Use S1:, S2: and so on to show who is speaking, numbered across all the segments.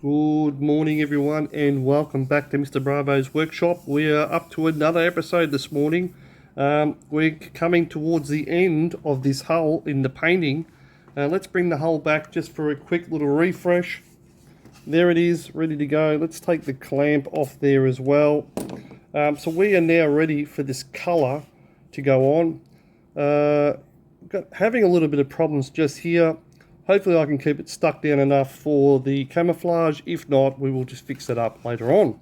S1: Good morning, everyone, and welcome back to Mr. Bravo's workshop. We are up to another episode this morning. We're coming towards the end of this hull in the painting. Let's bring the hull back just for a quick little refresh. There it is, ready to go. Let's take the clamp off there as well. So we are now ready for this colour to go on. Having a little bit of problems just here. Hopefully I can keep it stuck down enough for the camouflage. If not, we will just fix it up later on.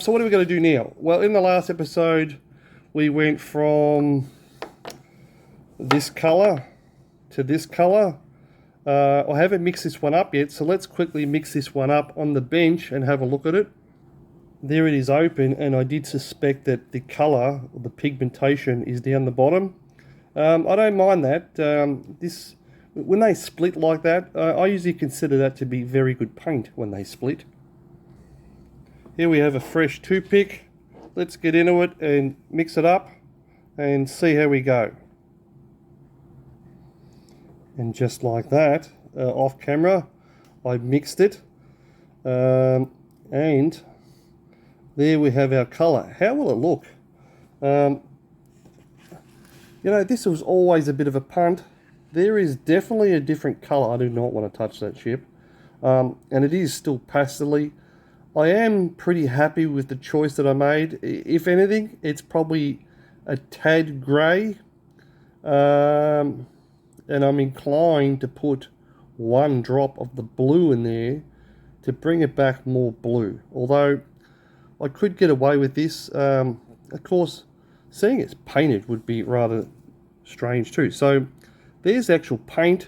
S1: So what are we going to do now? Well, in the last episode, we went from this colour to this colour. I haven't mixed this one up yet, so let's quickly mix this one up on the bench and have a look at it. There it is open, and I did suspect that the colour, the pigmentation, is down the bottom. I don't mind that. When they split like that, I usually consider that to be very good paint when they split. Here we have a fresh toothpick. Let's get into it and mix it up and see how we go. And just like that, off camera, I mixed it. And there we have our colour. How will it look? This was always a bit of a punt. There is definitely a different colour. I do not want to touch that ship. And it is still pastel-y. I am pretty happy with the choice that I made. If anything, it's probably a tad grey. And I'm inclined to put one drop of the blue in there to bring it back more blue. Although I could get away with this. Of course, seeing it's painted would be rather strange too. So there's actual paint.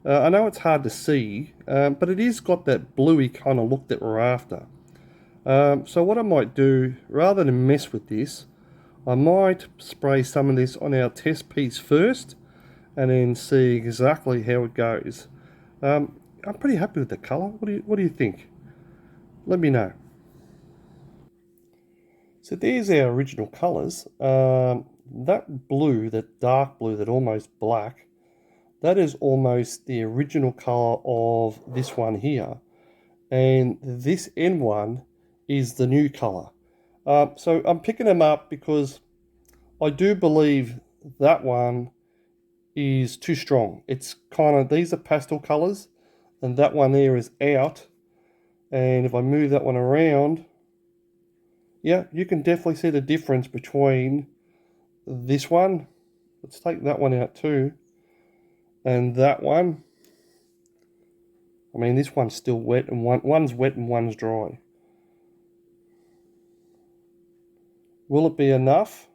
S1: I know it's hard to see, but it is got that bluey kind of look that we're after. So what I might do, rather than mess with this, I might spray some of this on our test piece first, and then see exactly how it goes. I'm pretty happy with the colour. What do you think? Let me know. So there's our original colours. That blue, that dark blue, that almost black, that is almost the original colour of this one here. And this end one is the new colour. So I'm picking them up because I do believe that one is too strong. It's kind of, these are pastel colours, and that one there is out. And if I move that one around, yeah, you can definitely see the difference between this one. Let's take that one out too. And that one. I mean, this one's still wet, and one's wet and one's dry. Will it be enough?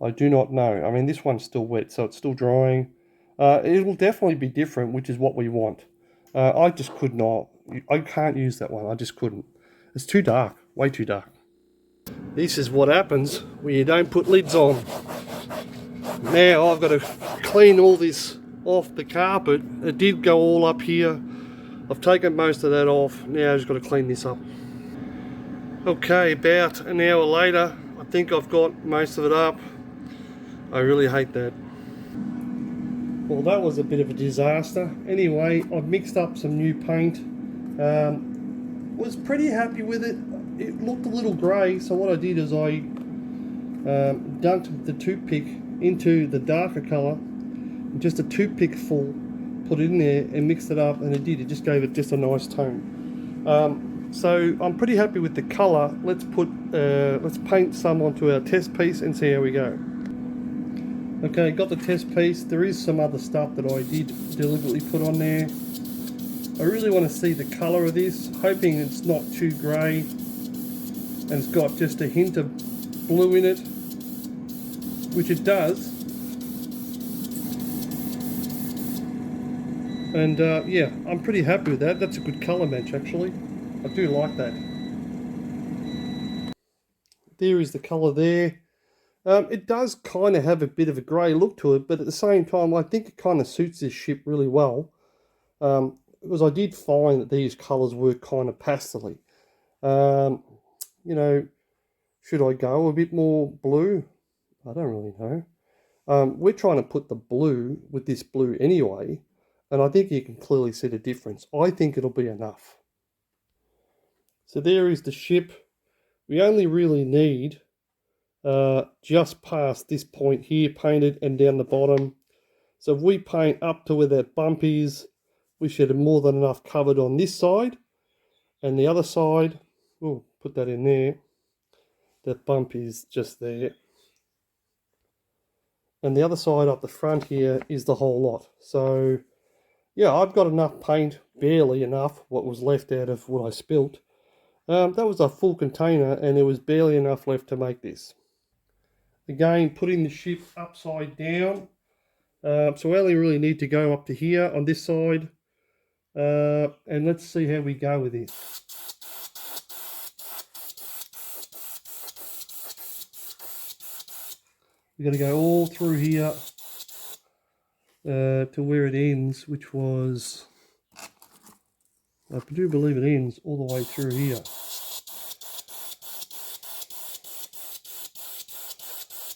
S1: I do not know. I mean, this one's still wet, so it's still drying. It will definitely be different, which is what we want. I just could not. I can't use that one. I just couldn't. It's too dark. Way too dark. This is what happens when you don't put lids on. Now I've got to clean all this off the carpet. It did go all up here. I've taken most of that off. Now I've just got to clean this up. Okay, about an hour later, I think I've got most of it up. I really hate that. Well, that was a bit of a disaster. Anyway, I've mixed up some new paint. Was pretty happy with it. It looked a little grey, so what I did is I dunked the toothpick into the darker colour, just a toothpick full, put it in there and mixed it up, and it just gave it just a nice tone. So I'm pretty happy with the colour. Let's paint some onto our test piece and see how we go. Okay, got the test piece. There is some other stuff that I did deliberately put on there. I really want to see the colour of this, hoping it's not too grey and it's got just a hint of blue in it, which it does. And yeah, I'm pretty happy with that. That's a good colour match actually. I do like that. There is the colour there. It does kind of have a bit of a grey look to it, but at the same time I think it kind of suits this ship really well. Because I did find that these colours were kind of pastel-y. Should I go a bit more blue? I don't really know. We're trying to put the blue with this blue anyway, And I think you can clearly see the difference. I think it'll be enough. So there is the ship. We only really need just past this point here painted and down the bottom. So if we paint up to where that bump is, we should have more than enough covered on this side. And the other side, we'll put that in there. That bump is just there. And the other side up the front here is the whole lot. So yeah, I've got enough paint, barely enough, what was left out of what I spilt. That was a full container and there was barely enough left to make this. Again, putting the ship upside down. So we only really need to go up to here on this side. And let's see how we go with this. We're going to go all through here to where it ends, which was, I do believe it ends all the way through here.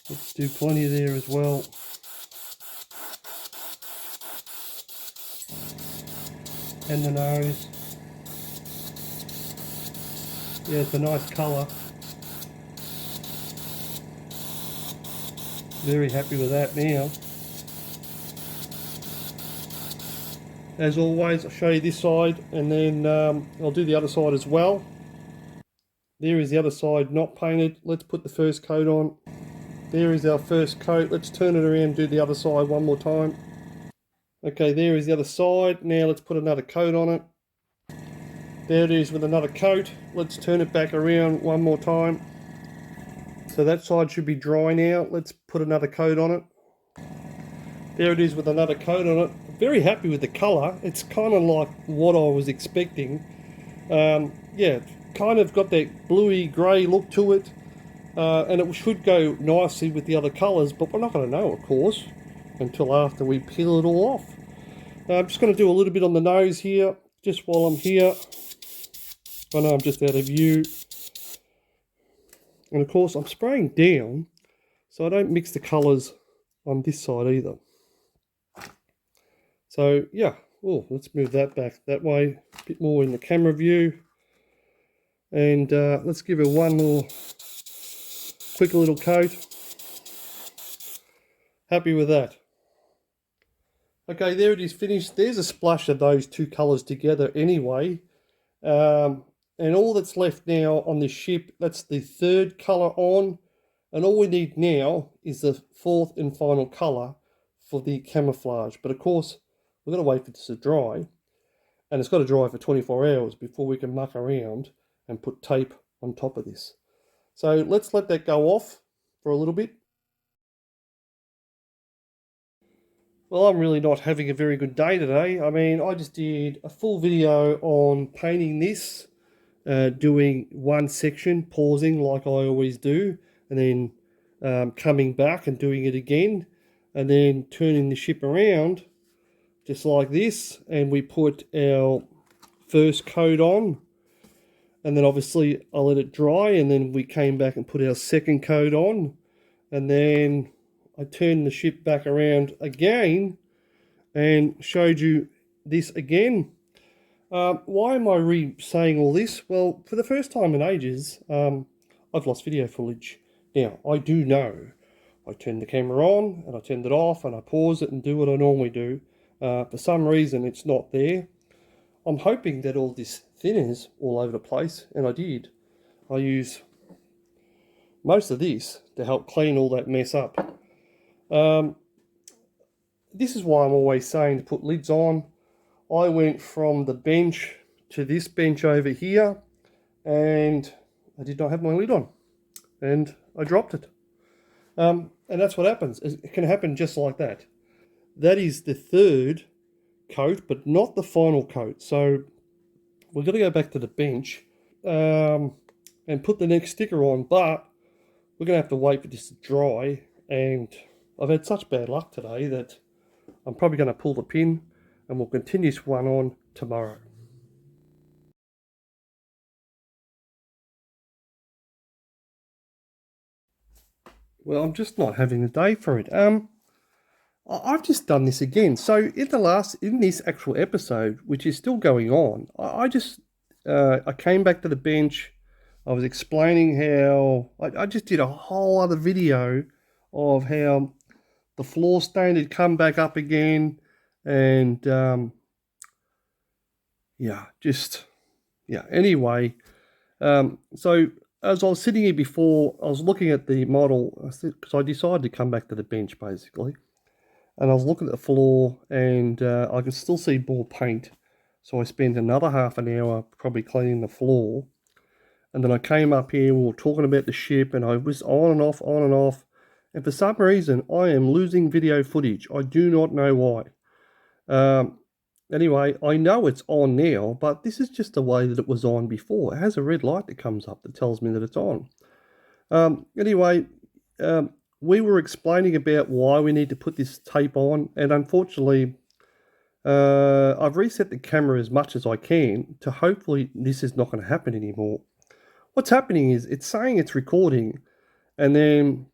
S1: Let's do plenty there as well. And the nose. Yeah, it's a nice colour. Very happy with that now. As always, I'll show you this side and then I'll do the other side as well. There is the other side not painted. Let's put the first coat on. There is our first coat. Let's turn it around and do the other side one more time. Okay, there is the other side. Now let's put another coat on it. There it is with another coat. Let's turn it back around one more time. So that side should be dry now. Let's put another coat on it. There it is with another coat on it. Very happy with the colour. It's kind of like what I was expecting. Yeah, kind of got that bluey grey look to it. And it should go nicely with the other colours, but we're not going to know, of course, until after we peel it all off. I'm just going to do a little bit on the nose here, just while I'm here. I know I'm just out of view. And of course, I'm spraying down, so I don't mix the colours on this side either. So yeah, oh, let's move that back that way, a bit more in the camera view. And let's give it one more quick little coat. Happy with that. Okay, there it is finished. There's a splash of those two colours together anyway. And all that's left now on this ship, that's the third colour on. And all we need now is the fourth and final colour for the camouflage. But of course, we've got to wait for this to dry. And it's got to dry for 24 hours before we can muck around and put tape on top of this. So let's let that go off for a little bit. Well, I'm really not having a very good day today. I mean, I just did a full video on painting this, doing one section, pausing like I always do, and then coming back and doing it again, and then turning the ship around just like this, and we put our first coat on, and then obviously I let it dry, and then we came back and put our second coat on, and then I turned the ship back around again and showed you this again. Why am I re-saying all this? Well, for the first time in ages, I've lost video footage. Now, I do know. I turned the camera on and I turned it off and I pause it and do what I normally do. For some reason, it's not there. I'm hoping that all this thinners all over the place, and I did. I use most of this to help clean all that mess up. This is why I'm always saying to put lids on. I went from the bench to this bench over here, and I did not have my lid on, and I dropped it. And that's what happens. It can happen just like that. That is the third coat, but not the final coat. So we're going to go back to the bench and put the next sticker on, but we're going to have to wait for this to dry. And I've had such bad luck today that I'm probably going to pull the pin, and we'll continue this one on tomorrow. Well, I'm just not having the day for it. I've just done this again. So in this actual episode, which is still going on, I came back to the bench. I was explaining how I just did a whole other video of how the floor stain had come back up again, and yeah, just yeah. Anyway, so as I was sitting here before, I was looking at the model because I decided to come back to the bench basically. And I was looking at the floor and I could still see more paint. So I spent another half an hour probably cleaning the floor. And then I came up here, we were talking about the ship, and I was on and off, on and off. And for some reason, I am losing video footage. I do not know why. Um, anyway, I know it's on now, but this is just the way that it was on before. It has a red light that comes up that tells me that it's on. Anyway, um, we were explaining about why we need to put this tape on, and unfortunately, I've reset the camera as much as I can to hopefully this is not going to happen anymore. What's happening is it's saying it's recording, and then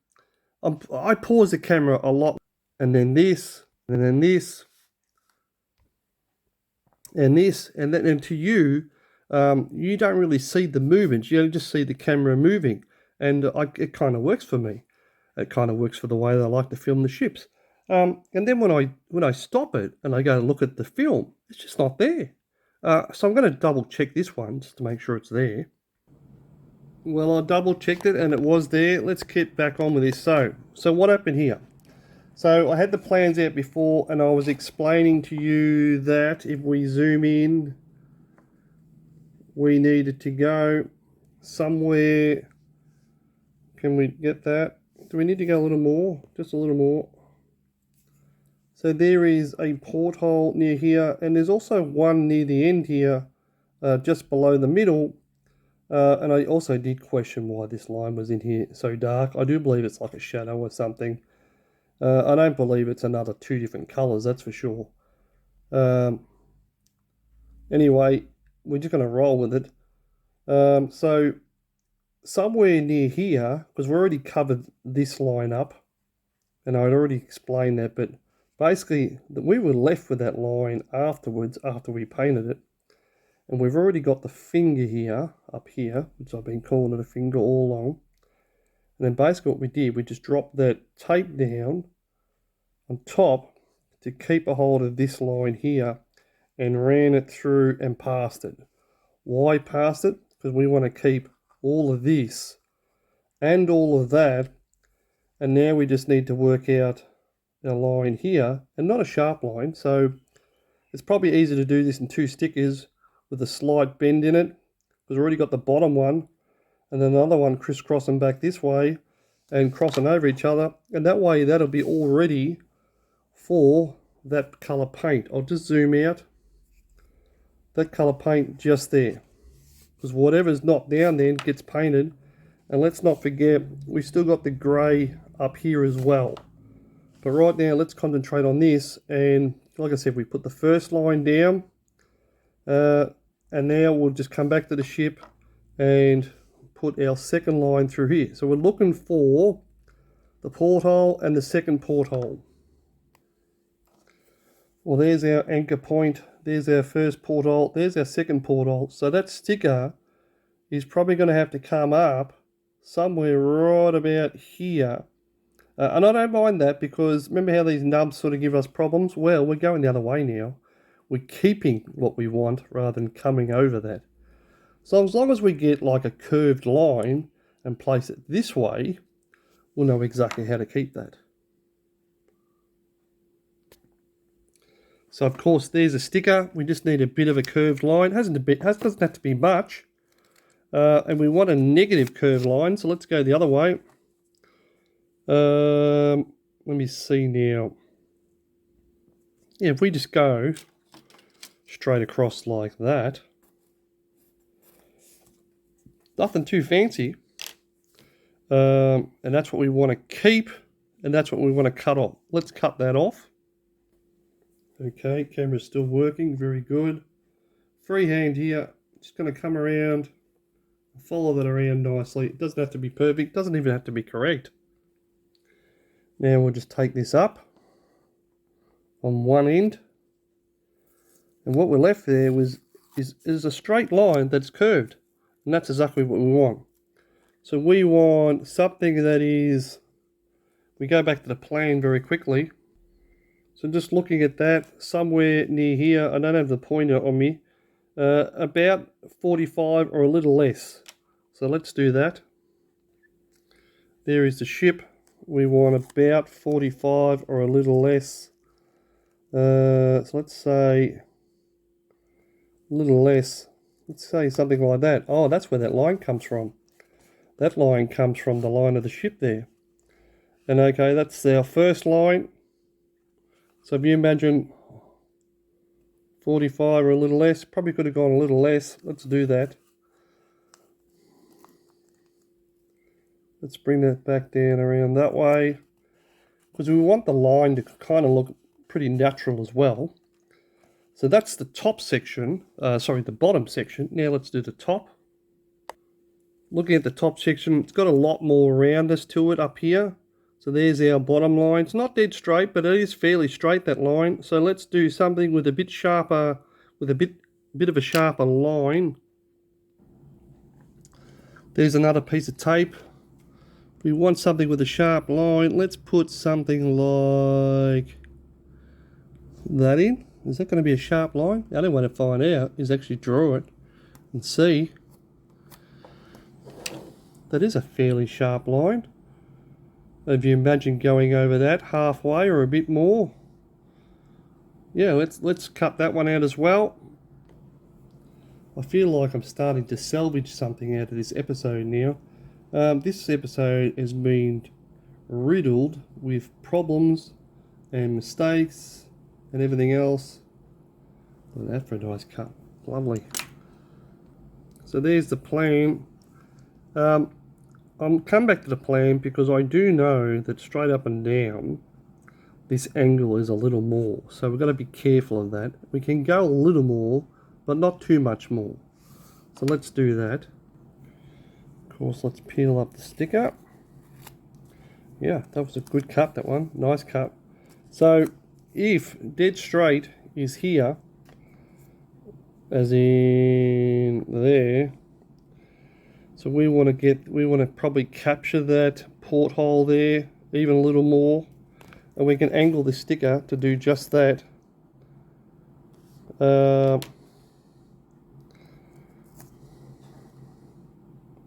S1: I pause the camera a lot, and then this, and then this, and this, and then and to you, you don't really see the movements. You just see the camera moving, and it kind of works for me. It kind of works for the way that I like to film the ships. And then when I stop it and I go to look at the film, it's just not there. So I'm going to double check this one just to make sure it's there. Well, I double checked it and it was there. Let's get back on with this. So what happened here? So I had the plans out before and I was explaining to you that if we zoom in, we needed to go somewhere. Can we get that? Do we need to go a little more? Just a little more. So there is a porthole near here, and there's also one near the end here, just below the middle. And I also did question why this line was in here so dark. I do believe it's like a shadow or something. I don't believe it's another two different colours, that's for sure. Anyway, we're just going to roll with it. So somewhere near here, because we already covered this line up, and I'd already explained that, but basically we were left with that line afterwards after we painted it. And we've already got the finger here, up here, which I've been calling it a finger all along. And then basically what we did, we just dropped that tape down on top to keep a hold of this line here and ran it through and past it. Why past it? Because we want to keep all of this and all of that. And now we just need to work out a line here, and not a sharp line. So it's probably easier to do this in two stickers with a slight bend in it, because we've already got the bottom one and then another one crisscrossing back this way and crossing over each other, and that way that'll be all ready for that colour paint. I'll just zoom out. That colour paint just there, because whatever's not down there gets painted. And let's not forget, we've still got the grey up here as well. But right now, let's concentrate on this. And like I said, we put the first line down. And now we'll just come back to the ship and put our second line through here. So we're looking for the porthole and the second porthole. Well, there's our anchor point. There's our first porthole. There's our second porthole. So that sticker is probably going to have to come up somewhere right about here. And I don't mind that, because remember how these nubs sort of give us problems? Well, we're going the other way now. We're keeping what we want rather than coming over that. So as long as we get like a curved line and place it this way, we'll know exactly how to keep that. So of course there's a sticker. We just need a bit of a curved line. Doesn't have to be much. And we want a negative curved line, so let's go the other way. Let me see now. Yeah, if we just go straight across like that, nothing too fancy, and that's what we want to keep, and that's what we want to cut off. Let's cut that off. Okay, camera's still working, very good. Freehand here, just going to come around, follow that around nicely. It doesn't have to be perfect, doesn't even have to be correct. Now we'll just take this up. on one end. And what we're left there is a straight line that's curved. And that's exactly what we want. So we want something that is, we go back to the plan very quickly. So just looking at that, somewhere near here, I don't have the pointer on me, about 45 or a little less. So let's do that. There is the ship. We want about 45 or a little less. So let's say a little less. Let's say something like that. Oh, that's where that line comes from. That line comes from the line of the ship there. And okay, that's our first line. So if you imagine 45 or a little less, probably could have gone a little less. Let's do that. Let's bring that back down around that way. Because we want the line to kind of look pretty natural as well. So that's the top section, the bottom section. Now let's do the top. Looking at the top section, it's got a lot more roundness to it up here. So there's our bottom line. It's not dead straight, but it is fairly straight, that line. So let's do something with a bit sharper, with a bit of a sharper line. There's another piece of tape. We want something with a sharp line. Let's put something like that in. Is that going to be a sharp line? The only way to find out is actually draw it and see. That is a fairly sharp line. If you imagine going over that halfway or a bit more. Yeah, let's cut that one out as well. I feel like I'm starting to salvage something out of this episode now. This episode has been riddled with problems and mistakes and everything else. Look at that for a nice cut. Lovely. So there's the plan. I'll come back to the plan because I do know that straight up and down this angle is a little more. So we've got to be careful of that. We can go a little more, but not too much more. So let's do that. Of course, let's peel up the sticker. Yeah, that was a good cut, that one. Nice cut. So if dead straight is here, as in there, so we want to probably capture that porthole there even a little more, and we can angle the sticker to do just that.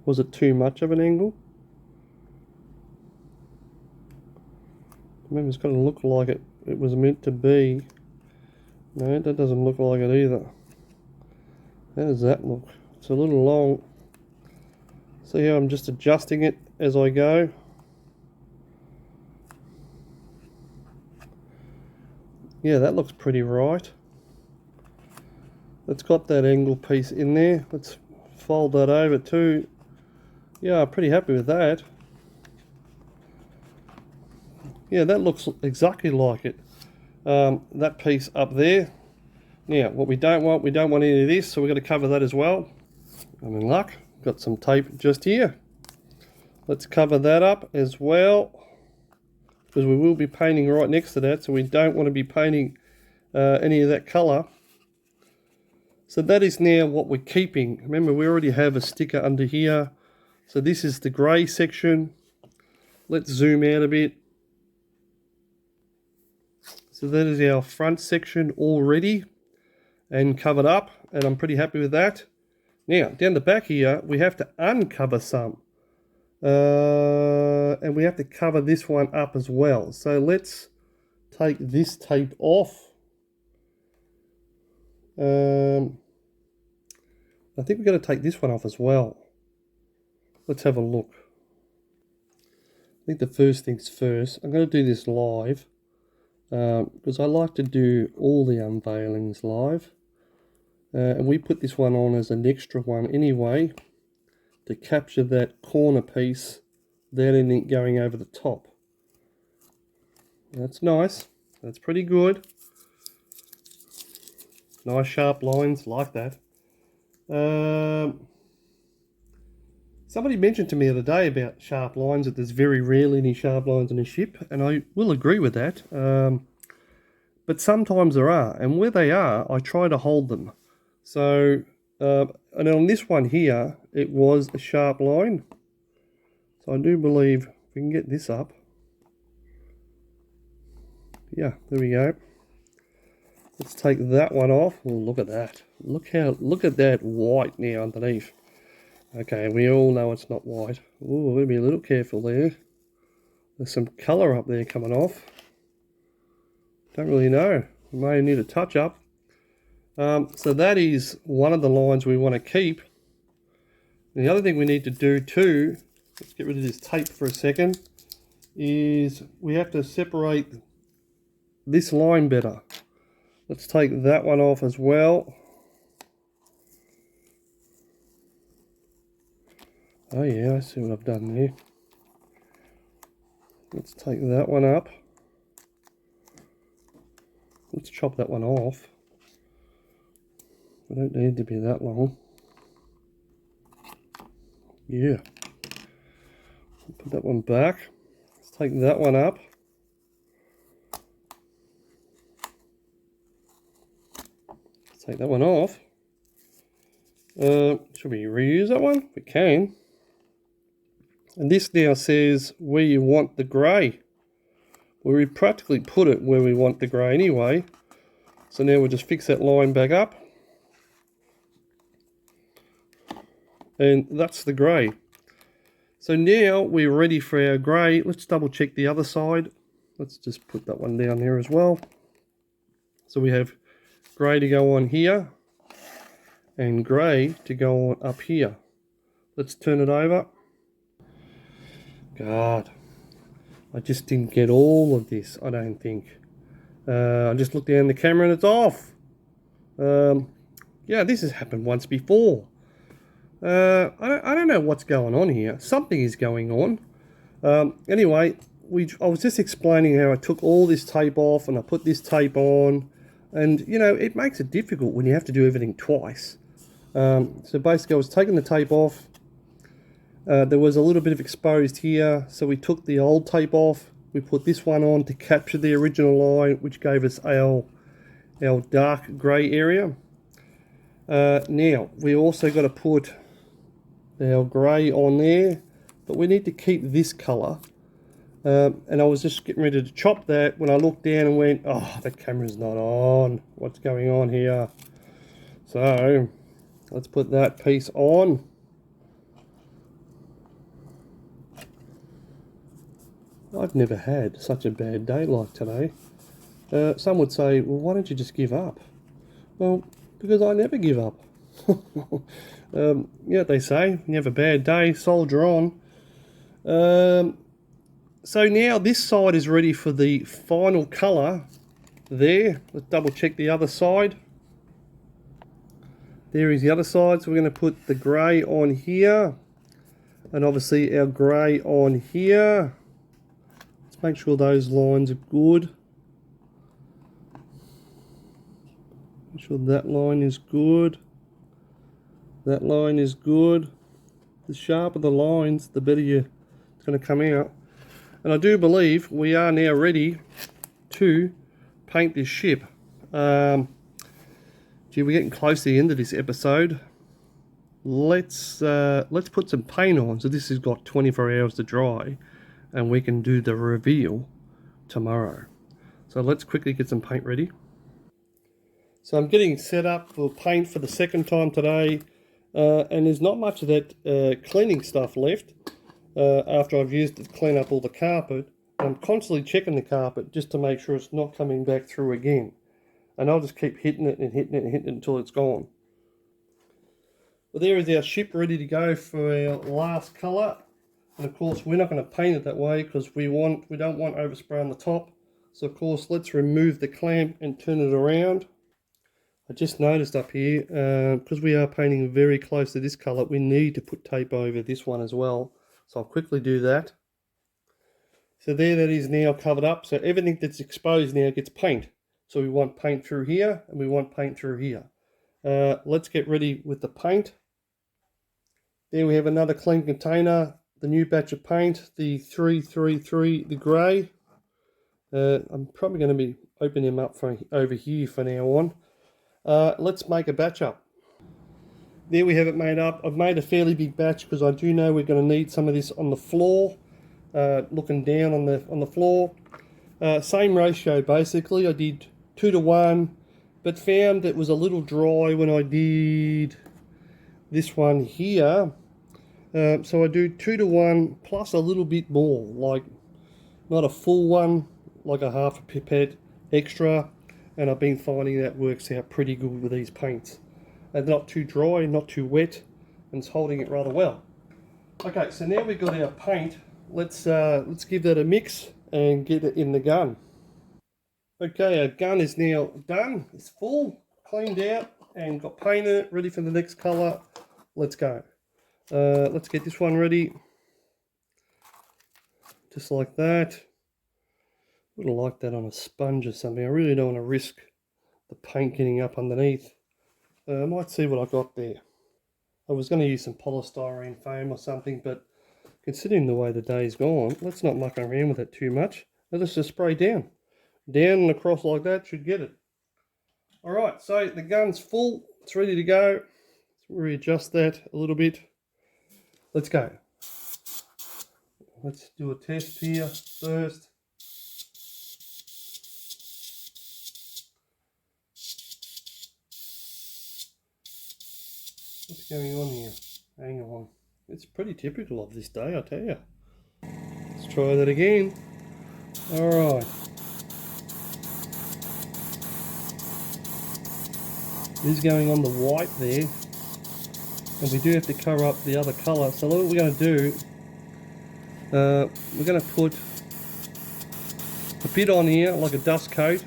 S1: Was it too much of an angle? Remember, it's got to look like it was meant to be. No, that doesn't look like it either. How does that look? It's a little long. See how I'm just adjusting it as I go. Yeah, that looks pretty right. Let's got that angle piece in there. Let's fold that over too. Yeah, I'm pretty happy with that. Yeah, that looks exactly like it. That piece up there. Now, what we don't want any of this, so we've got to cover that as well. I'm in luck. Got some tape just here. Let's cover that up as well, because we will be painting right next to that, so we don't want to be painting any of that colour. So that is now what we're keeping. Remember, we already have a sticker under here. So this is the grey section. Let's zoom out a bit. So that is our front section already and covered up, and I'm pretty happy with that. Now, down the back here, we have to uncover some. And we have to cover this one up as well. So let's take this tape off. I think we're going to take this one off as well. Let's have a look. I think the first things first, I'm going to do this live because I like to do all the unveilings live. And we put this one on as an extra one anyway to capture that corner piece without anything going over the top. That's nice. That's pretty good. Nice sharp lines like that. Somebody mentioned to me the other day about sharp lines, that there's very rarely any sharp lines on a ship, and I will agree with that. but sometimes there are, and where they are, I try to hold them. So, and on this one here, it was a sharp line. So I do believe we can get this up. Yeah, there we go. Let's take that one off. Oh, look at that. Look at that white now underneath. Okay, we all know it's not white. Oh, we'll be a little careful there. There's some colour up there coming off. Don't really know. We may need a touch up. So that is one of the lines we want to keep. And the other thing we need to do too, let's get rid of this tape for a second, is we have to separate this line better. Let's take that one off as well. Oh yeah, I see what I've done there. Let's take that one up. Let's chop that one off. We don't need to be that long. Yeah. Put that one back. Let's take that one up. Let's take that one off. Should we reuse that one? We can. And this now says where you want the grey. Well, we practically put it where we want the grey anyway. So now we'll just fix that line back up. And that's the grey. So now we're ready for our grey. Let's double check the other side. Let's just put that one down there as well. So we have grey to go on here and grey to go on up here. Let's turn it over. God, I just didn't get all of this, I don't think. I just looked down the camera and it's off. Yeah, this has happened once before. I don't know what's going on here. Something is going on. Anyway, I was just explaining how I took all this tape off and I put this tape on. And, you know, it makes it difficult when you have to do everything twice. So basically I was taking the tape off. There was a little bit of exposed here, so we took the old tape off. We put this one on to capture the original line, which gave us our dark grey area. Now, we also got to put our grey on there, but we need to keep this colour. And I was just getting ready to chop that when I looked down and went, oh, the camera's not on. What's going on here? So, let's put that piece on. I've never had such a bad day like today. Some would say, well, why don't you just give up? Well, because I never give up. Yeah, they say, you have a bad day, soldier on. So now this side is ready for the final colour there. Let's double check the other side. There is the other side, so we're going to put the grey on here. And obviously our grey on here. Make sure those lines are good. Make sure that line is good. That line is good. The sharper the lines, the better it's going to come out. And I do believe we are now ready to paint this ship. Gee, we're getting close to the end of this episode. Let's put some paint on. So this has got 24 hours to dry. And we can do the reveal tomorrow. So let's quickly get some paint ready. So I'm getting set up for paint for the second time today, and there's not much of that cleaning stuff left after I've used it to clean up all the carpet. I'm constantly checking the carpet just to make sure it's not coming back through again. And I'll just keep hitting it and hitting it and hitting it until it's gone. Well, there is our ship ready to go for our last colour. And of course we're not going to paint it that way because we don't want overspray on the top. So of course let's remove the clamp and turn it around. I just noticed up here, because we are painting very close to this colour, we need to put tape over this one as well. So I'll quickly do that. So there that is now covered up. So everything that's exposed now gets paint. So we want paint through here and we want paint through here. Let's get ready with the paint. There we have another clean container. The new batch of paint, the 333, the grey. I'm probably going to be open him up from over here for now on. Let's make a batch up. There we have it made up. I've made a fairly big batch because I do know we're going to need some of this on the floor, looking down on the floor. Same ratio basically. I did 2 to 1, but found it was a little dry when I did this one here. So I do 2 to 1 plus a little bit more, like not a full one, like a half a pipette extra, and I've been finding that works out pretty good with these paints. And not too dry, not too wet, and it's holding it rather well. Okay, so now we've got our paint. Let's give that a mix and get it in the gun. Okay, our gun is now done. It's full, cleaned out, and got paint in it, ready for the next colour. Let's go. Let's get this one ready. Just like that. Would have liked that on a sponge or something. I really don't want to risk the paint getting up underneath. I might see what I got there. I was going to use some polystyrene foam or something, but considering the way the day's gone, let's not muck around with it too much. Let's just spray down. Down and across like that should get it. Alright, so the gun's full. It's ready to go. Let's readjust that a little bit. Let's go. Let's do a test here first. What's going on here? Hang on. It's pretty typical of this day, I tell you. Let's try that again. Alright. This is going on the white there. And we do have to cover up the other colour. So what we're going to do, we're going to put a bit on here, like a dust coat.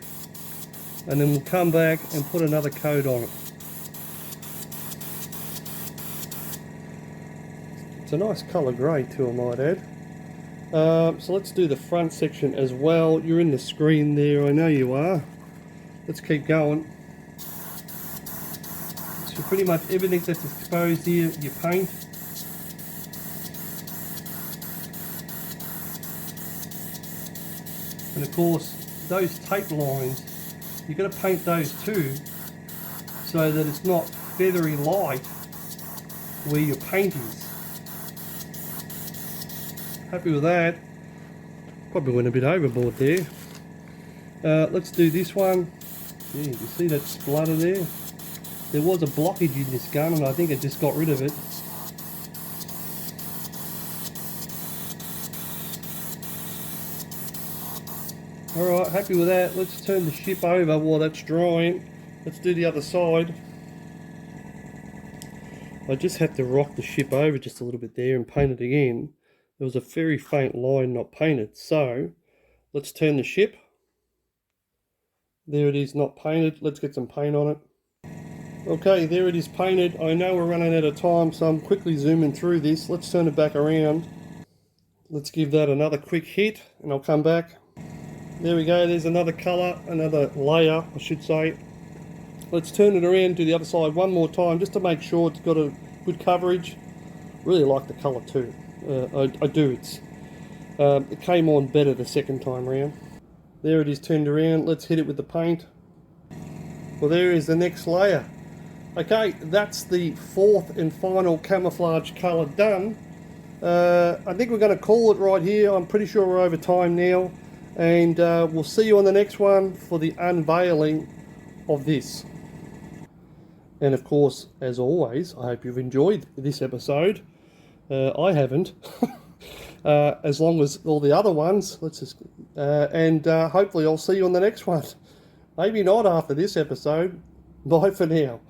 S1: And then we'll come back and put another coat on it. It's a nice colour grey too, I might add. So let's do the front section as well. You're in the screen there, I know you are. Let's keep going. So pretty much everything that's exposed here, you paint. And of course, those tape lines, you've got to paint those too, so that it's not feathery light where your paint is. Happy with that. Probably went a bit overboard there. Let's do this one. Yeah, you can see that splatter there. There was a blockage in this gun and I think it just got rid of it. Alright, happy with that. Let's turn the ship over while that's drying. Let's do the other side. I just had to rock the ship over just a little bit there and paint it again. There was a very faint line not painted, so let's turn the ship. There it is, not painted. Let's get some paint on it. Okay, there it is painted. I know we're running out of time, so I'm quickly zooming through this. Let's turn it back around. Let's give that another quick hit, and I'll come back. There we go, there's another colour, another layer, I should say. Let's turn it around to the other side one more time, just to make sure it's got a good coverage. Really like the colour too. I do. It came on better the second time round. There it is turned around. Let's hit it with the paint. Well, there is the next layer. Okay, that's the fourth and final camouflage colour done. I think we're going to call it right here. I'm pretty sure we're over time now. And we'll see you on the next one for the unveiling of this. And of course, as always, I hope you've enjoyed this episode. I haven't, as long as all the other ones. Hopefully I'll see you on the next one. Maybe not after this episode. Bye for now.